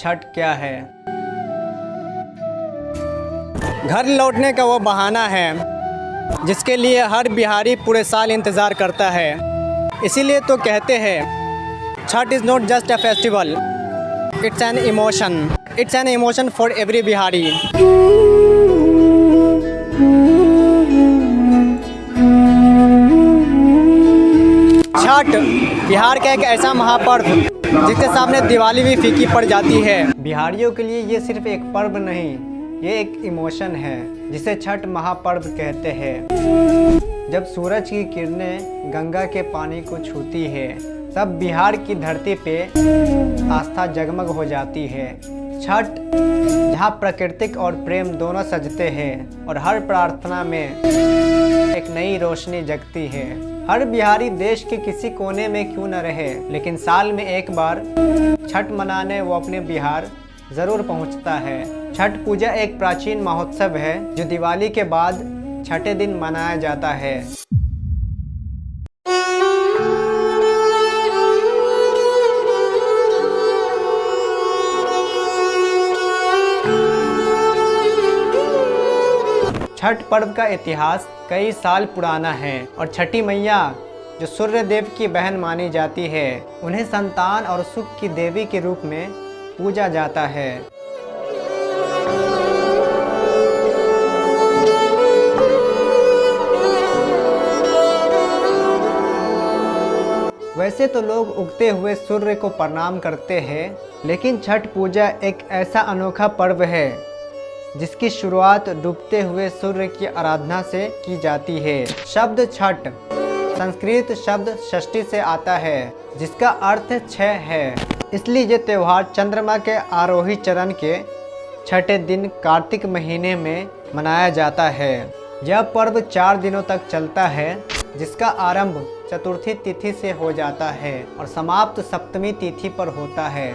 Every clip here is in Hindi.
छठ क्या है। घर लौटने का वो बहाना है जिसके लिए हर बिहारी पूरे साल इंतज़ार करता है। इसीलिए तो कहते हैं Chhath is not just a festival, it's an emotion. It's an emotion for every Bihari. Chhath Bihar का एक ऐसा महापर्व जिसके सामने दिवाली भी फीकी पड़ जाती है। बिहारियों के लिए ये सिर्फ एक पर्व नहीं, ये एक इमोशन है जिसे छठ महापर्व कहते हैं। जब सूरज की किरणें गंगा के पानी को छूती है तब बिहार की धरती पे आस्था जगमग हो जाती है। छठ जहाँ प्रकृतिक और प्रेम दोनों सजते हैं और हर प्रार्थना में एक नई रोशनी जगती है। हर बिहारी देश के किसी कोने में क्यों न रहे, लेकिन साल में एक बार छठ मनाने वो अपने बिहार ज़रूर पहुंचता है। छठ पूजा एक प्राचीन महोत्सव है जो दिवाली के बाद छठे दिन मनाया जाता है। छठ पर्व का इतिहास कई साल पुराना है और छठी मैया जो सूर्य देव की बहन मानी जाती है, उन्हें संतान और सुख की देवी के रूप में पूजा जाता है। वैसे तो लोग उगते हुए सूर्य को प्रणाम करते हैं, लेकिन छठ पूजा एक ऐसा अनोखा पर्व है जिसकी शुरुआत डूबते हुए सूर्य की आराधना से की जाती है। शब्द छठ संस्कृत शब्द षष्ठी से आता है जिसका अर्थ 6 है। इसलिए ये त्यौहार चंद्रमा के आरोही चरण के छठे दिन कार्तिक महीने में मनाया जाता है। यह पर्व 4 दिनों तक चलता है, जिसका आरंभ चतुर्थी तिथि से हो जाता है और समाप्त सप्तमी तिथि पर होता है।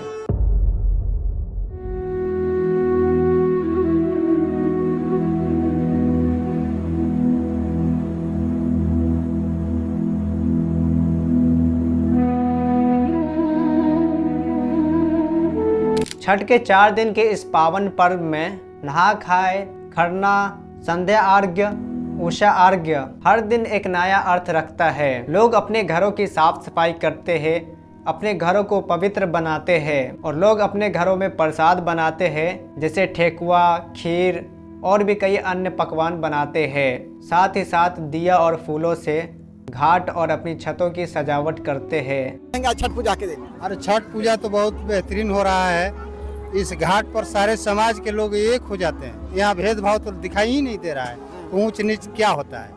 छठ के 4 दिन के इस पावन पर्व में नहा खाए, खरना, संध्या अर्घ्य, उषा अर्घ्य हर दिन एक नया अर्थ रखता है। लोग अपने घरों की साफ सफाई करते हैं, अपने घरों को पवित्र बनाते हैं और लोग अपने घरों में प्रसाद बनाते हैं, जैसे ठेकुआ, खीर और भी कई अन्य पकवान बनाते हैं। साथ ही साथ दिया और फूलों से घाट और अपनी छतों की सजावट करते हैं। छठ पूजा के दिन अरे छठ पूजा तो बहुत बेहतरीन हो रहा है। इस घाट पर सारे समाज के लोग एक हो जाते हैं। यहाँ भेदभाव तो दिखाई ही नहीं दे रहा है, ऊंच नीच क्या होता है।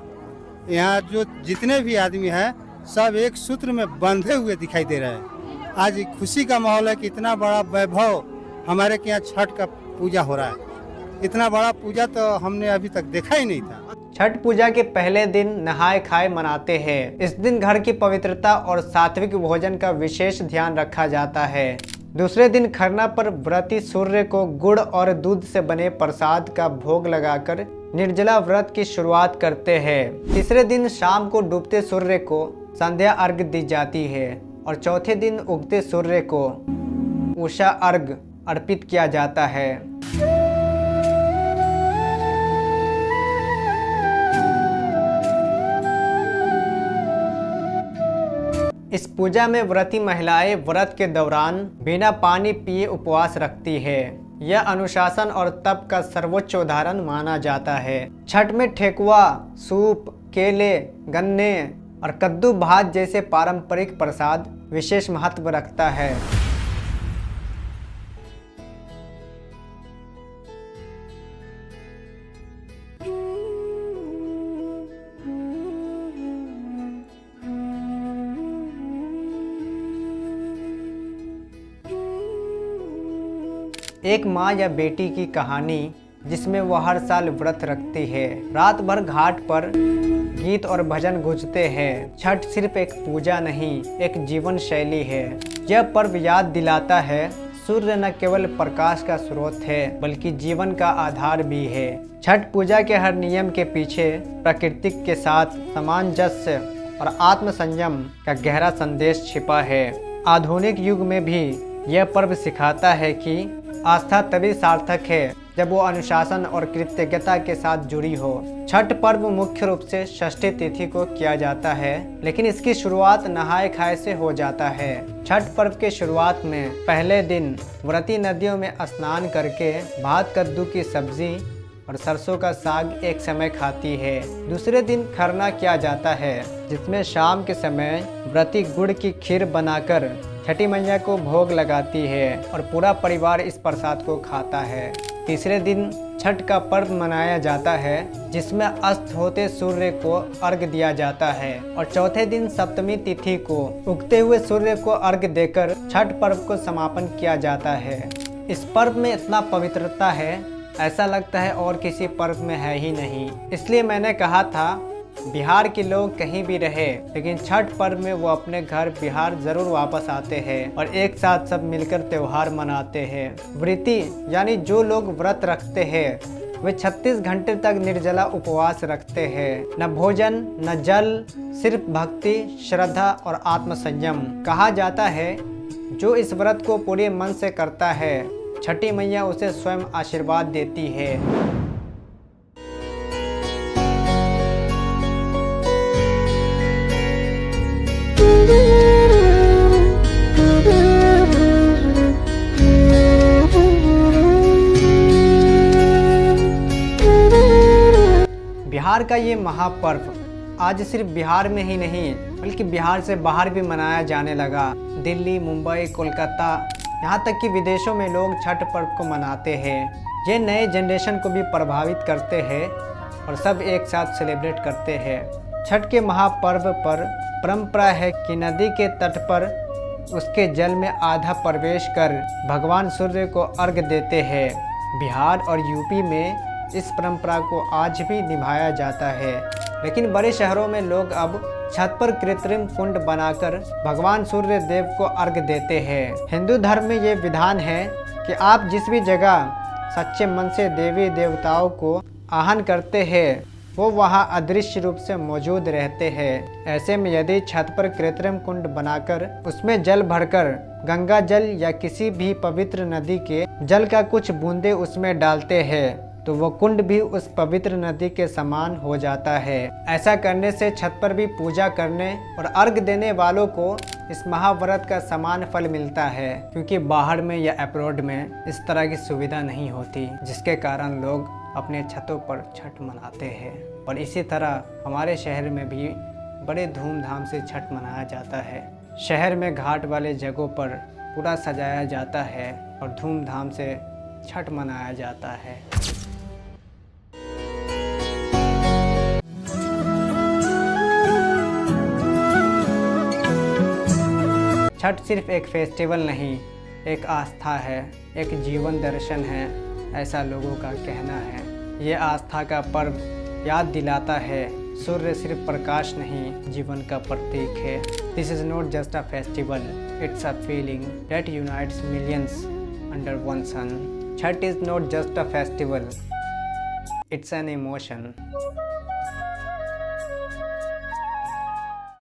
यहाँ जो जितने भी आदमी हैं सब एक सूत्र में बंधे हुए दिखाई दे रहे हैं। आज खुशी का माहौल है कि इतना बड़ा वैभव हमारे के यहाँ छठ का पूजा हो रहा है। इतना बड़ा पूजा तो हमने अभी तक देखा ही नहीं था। छठ पूजा के पहले दिन नहाए खाए मनाते हैं। इस दिन घर की पवित्रता और सात्विक भोजन का विशेष ध्यान रखा जाता है। दूसरे दिन खरना पर व्रती सूर्य को गुड़ और दूध से बने प्रसाद का भोग लगाकर निर्जला व्रत की शुरुआत करते हैं। तीसरे दिन शाम को डूबते सूर्य को संध्या अर्घ दी जाती है और चौथे दिन उगते सूर्य को उषा अर्घ अर्पित किया जाता है। इस पूजा में व्रती महिलाएं व्रत के दौरान बिना पानी पिए उपवास रखती है। यह अनुशासन और तप का सर्वोच्च उदाहरण माना जाता है। छठ में ठेकुआ, सूप, केले, गन्ने और कद्दू भात जैसे पारंपरिक प्रसाद विशेष महत्व रखता है। एक माँ या बेटी की कहानी जिसमें वह हर साल व्रत रखती है। रात भर घाट पर गीत और भजन गूंजते हैं। छठ सिर्फ एक पूजा नहीं, एक जीवन शैली है। यह पर्व याद दिलाता है सूर्य न केवल प्रकाश का स्रोत है बल्कि जीवन का आधार भी है। छठ पूजा के हर नियम के पीछे प्रकृति के साथ सामंजस्य और आत्म संयम का गहरा संदेश छिपा है। आधुनिक युग में भी यह पर्व सिखाता है कि आस्था तभी सार्थक है जब वो अनुशासन और कृतज्ञता के साथ जुड़ी हो। छठ पर्व मुख्य रूप से षष्ठी तिथि को किया जाता है, लेकिन इसकी शुरुआत नहाय खाए से हो जाता है। छठ पर्व के शुरुआत में पहले दिन व्रती नदियों में स्नान करके भात कद्दू की सब्जी और सरसों का साग एक समय खाती है। दूसरे दिन खरना किया जाता है, जिसमें शाम के समय व्रती गुड़ की खीर बनाकर छठी मैया को भोग लगाती है और पूरा परिवार इस प्रसाद को खाता है। तीसरे दिन छठ का पर्व मनाया जाता है, जिसमें अस्त होते सूर्य को अर्घ दिया जाता है और चौथे दिन सप्तमी तिथि को उगते हुए सूर्य को अर्घ देकर छठ पर्व को समापन किया जाता है। इस पर्व में इतना पवित्रता है, ऐसा लगता है और किसी पर्व में है ही नहीं। इसलिए मैंने कहा था बिहार के लोग कहीं भी रहे, लेकिन छठ पर्व में वो अपने घर बिहार जरूर वापस आते हैं और एक साथ सब मिलकर त्योहार मनाते हैं। व्रती यानी जो लोग व्रत रखते हैं वे 36 घंटे तक निर्जला उपवास रखते हैं। न भोजन न जल, सिर्फ भक्ति, श्रद्धा और आत्मसंयम। कहा जाता है जो इस व्रत को पूरे मन से करता है, छठी मैया उसे स्वयं आशीर्वाद देती है। बिहार का ये महापर्व आज सिर्फ बिहार में ही नहीं बल्कि बिहार से बाहर भी मनाया जाने लगा। दिल्ली, मुंबई, कोलकाता, यहाँ तक कि विदेशों में लोग छठ पर्व को मनाते हैं। ये नए जनरेशन को भी प्रभावित करते हैं और सब एक साथ सेलिब्रेट करते हैं। छठ के महापर्व पर परंपरा है कि नदी के तट पर उसके जल में आधा प्रवेश कर भगवान सूर्य को अर्घ देते हैं। बिहार और यूपी में इस परंपरा को आज भी निभाया जाता है, लेकिन बड़े शहरों में लोग अब छत पर कृत्रिम कुंड बनाकर भगवान सूर्य देव को अर्घ देते हैं। हिंदू धर्म में ये विधान है कि आप जिस भी जगह सच्चे मन से देवी देवताओं को आह्वान करते हैं वो वहाँ अदृश्य रूप से मौजूद रहते हैं। ऐसे में यदि छत पर कृत्रिम कुंड बनाकर उसमें जल भरकर गंगा जल या किसी भी पवित्र नदी के जल का कुछ बूंदे उसमें डालते हैं तो वो कुंड भी उस पवित्र नदी के समान हो जाता है। ऐसा करने से छत पर भी पूजा करने और अर्घ देने वालों को इस महाव्रत का समान फल मिलता है, क्योंकि बाहर में या अब्रॉड में इस तरह की सुविधा नहीं होती, जिसके कारण लोग अपने छतों पर छठ मनाते हैं। और इसी तरह हमारे शहर में भी बड़े धूमधाम से छठ मनाया जाता है। शहर में घाट वाले जगहों पर पूरा सजाया जाता है और धूमधाम से छठ मनाया जाता है। छठ सिर्फ एक फेस्टिवल नहीं, एक आस्था है, एक जीवन दर्शन है, ऐसा लोगों का कहना है। ये आस्था का पर्व याद दिलाता है सूर्य सिर्फ प्रकाश नहीं, जीवन का प्रतीक है। This is not just a festival, it's a feeling that unites millions under one sun. Chhat is not just a festival, it's an emotion.